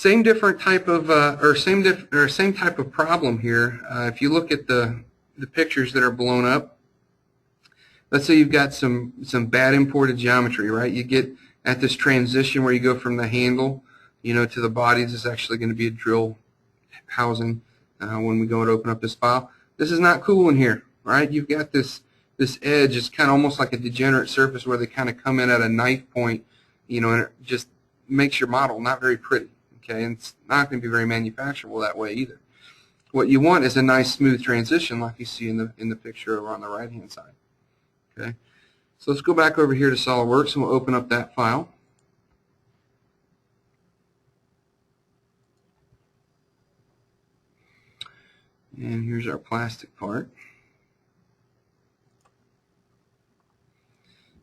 Same different type of same type of problem here. If you look at the pictures that are blown up, let's say you've got some bad imported geometry, right? You get at this transition where you go from the handle, to the body. This is actually going to be a drill housing when we go and open up this file. This is not cool in here, right? You've got this edge. It's kind of almost like a degenerate surface where they kind of come in at a knife point, and it just makes your model not very pretty. Okay, and it's not going to be very manufacturable that way either. What you want is a nice smooth transition like you see in the picture over on the right hand side. Okay, so let's go back over here to SOLIDWORKS and we'll open up that file. And here's our plastic part.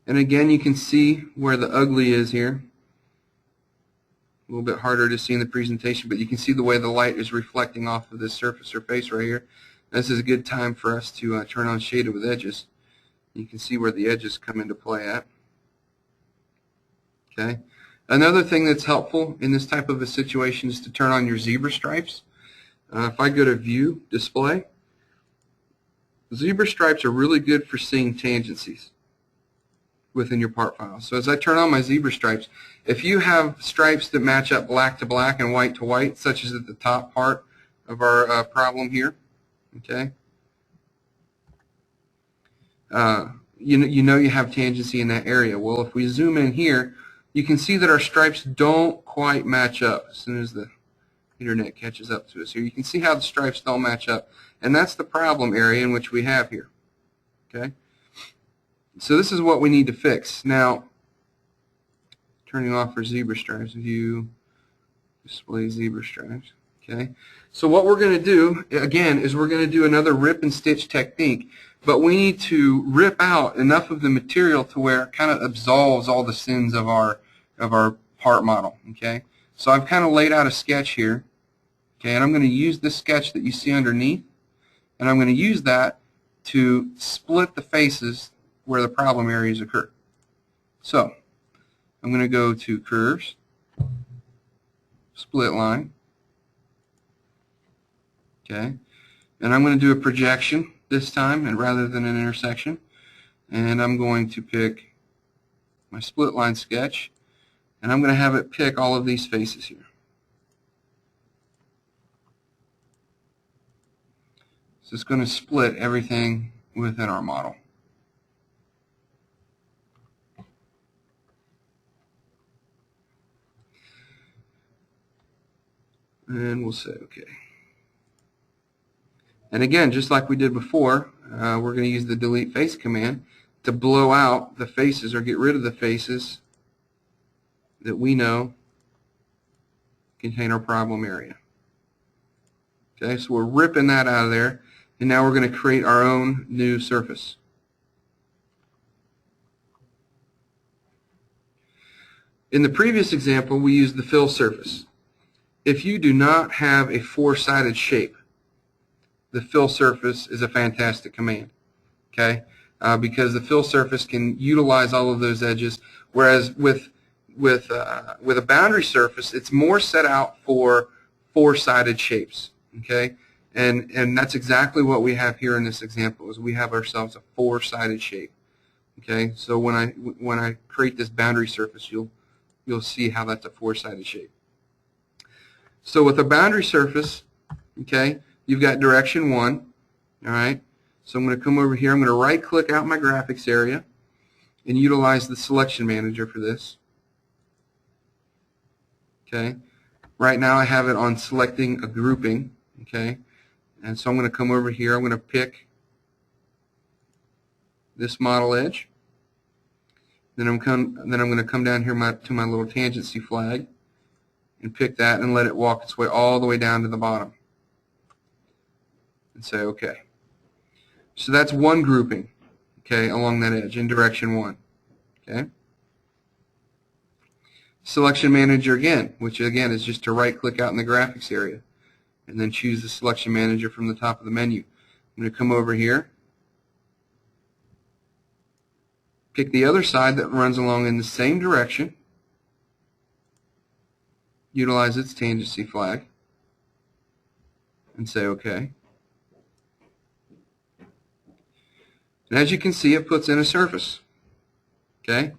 And again, you can see where the ugly is here. A little bit harder to see in the presentation, but you can see the way the light is reflecting off of this surface or face right here. This is a good time for us to turn on Shaded with Edges. You can see where the edges come into play at. Okay. Another thing that's helpful in this type of a situation is to turn on your zebra stripes. If I go to View, Display, zebra stripes are really good for seeing tangencies within your part file. So as I turn on my zebra stripes, if you have stripes that match up black to black and white to white, such as at the top part of our problem here, okay, you know you have tangency in that area. Well, if we zoom in here, you can see that our stripes don't quite match up as soon as the internet catches up to us here. You can see how the stripes don't match up, and that's the problem area in which we have here. Okay, so this is what we need to fix. Now, turning off our zebra stripes, View, Display Zebra Stripes. Okay, so what we're going to do again is we're going to do another rip and stitch technique, but we need to rip out enough of the material to where it kind of absolves all the sins of our part model. Okay, so I've kind of laid out a sketch here. Okay, and I'm going to use this sketch that you see underneath, and I'm going to use that to split the faces where the problem areas occur. So I'm going to go to Curves, Split Line, okay, and I'm going to do a projection this time, and rather than an intersection, and I'm going to pick my split line sketch, and I'm going to have it pick all of these faces here. So it's going to split everything within our model. And we'll say OK. And again, just like we did before, we're going to use the delete face command to blow out the faces or get rid of the faces that we know contain our problem area. Okay, so we're ripping that out of there, and now we're going to create our own new surface. In the previous example, we used the fill surface. If you do not have a four-sided shape, the fill surface is a fantastic command, okay? Because the fill surface can utilize all of those edges, whereas with a boundary surface, it's more set out for four-sided shapes, okay? And that's exactly what we have here in this example. Is we have ourselves a four-sided shape, okay? So when I create this boundary surface, you'll see how that's a four-sided shape. So with a boundary surface, okay, you've got direction 1, all right? So I'm going to come over here. I'm going to right-click out my graphics area and utilize the selection manager for this. Okay. Right now I have it on selecting a grouping. Okay. And so I'm going to come over here. I'm going to pick this model edge. Then I'm going to come down here to my little tangency flag and pick that and let it walk its way all the way down to the bottom. And say OK. So that's one grouping, okay, along that edge in direction 1. Okay. Selection manager again, which again is just to right click out in the graphics area and then choose the selection manager from the top of the menu. I'm going to come over here, pick the other side that runs along in the same direction, utilize its tangency flag, and say OK. And as you can see, it puts in a surface. Okay?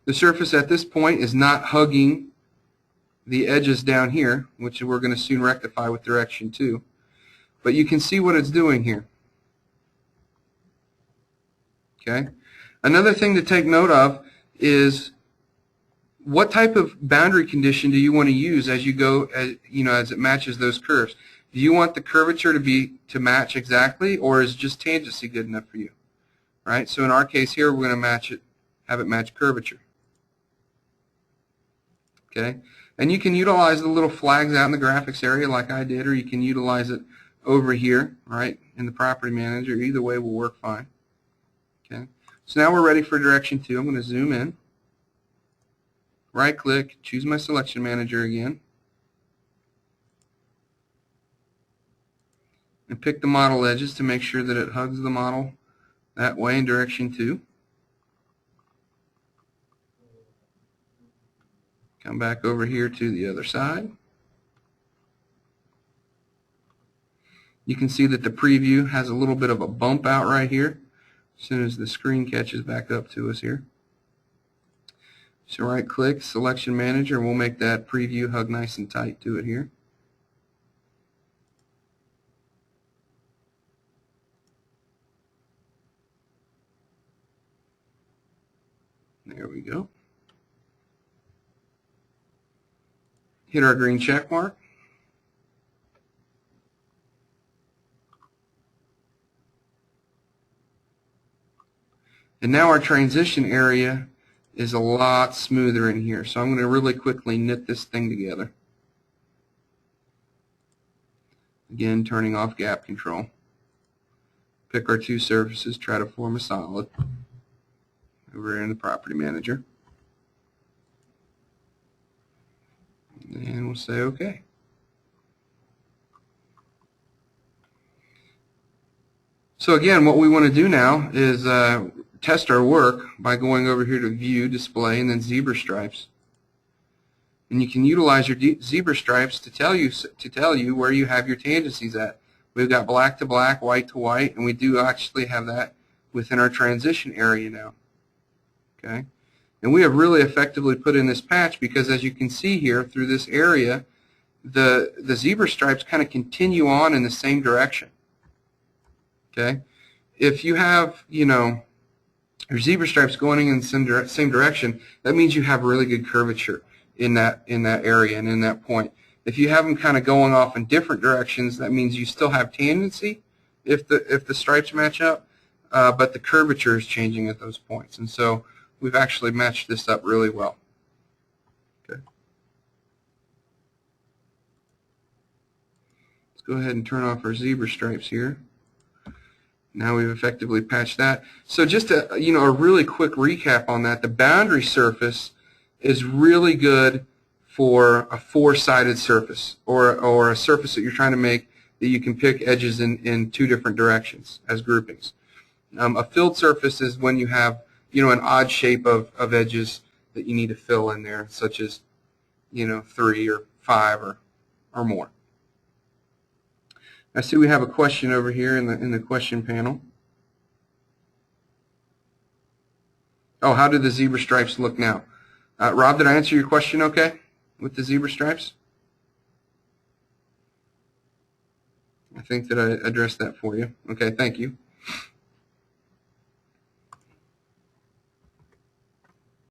The surface at this point is not hugging the edges down here, which we're going to soon rectify with direction 2. But you can see what it's doing here. Okay? Another thing to take note of is what type of boundary condition do you want to use as you go, as it matches those curves? Do you want the curvature to match exactly, or is just tangency good enough for you? Right? So in our case here, we're going to have it match curvature. Okay? And you can utilize the little flags out in the graphics area like I did, or you can utilize it over here, right, in the property manager. Either way will work fine. Okay? So now we're ready for direction 2. I'm going to zoom in, right click, choose my selection manager again, and pick the model edges to make sure that it hugs the model that way in direction 2. Come back over here to the other side. You can see that the preview has a little bit of a bump out right here as soon as the screen catches back up to us here. So right click, selection manager, and we'll make that preview hug nice and tight to it here. There we go. Hit our green check mark. And now our transition area is a lot smoother in here. So I'm going to really quickly knit this thing together. Again, turning off gap control. Pick our 2 surfaces, try to form a solid over here in the property manager. And we'll say OK. So again, what we want to do now is test our work by going over here to View, Display, and then Zebra Stripes. And you can utilize your zebra stripes to tell you where you have your tangencies at. We've got black to black, white to white, and we do actually have that within our transition area now. Okay? And we have really effectively put in this patch because, as you can see here through this area, the zebra stripes kind of continue on in the same direction. Okay? If you have, your zebra stripes going in the same direction, that means you have really good curvature in that area and in that point. If you have them kind of going off in different directions, that means you still have tangency if the stripes match up, but the curvature is changing at those points. And so we've actually matched this up really well. Okay. Let's go ahead and turn off our zebra stripes here. Now we've effectively patched that. So just a really quick recap on that. The boundary surface is really good for a 4-sided surface or a surface that you're trying to make that you can pick edges in 2 different directions as groupings. A filled surface is when you have an odd shape of edges that you need to fill in there, such as 3 or 5 or more. I see we have a question over here in the question panel. Oh, how do the zebra stripes look now? Rob, did I answer your question okay with the zebra stripes? I think that I addressed that for you. Okay, thank you.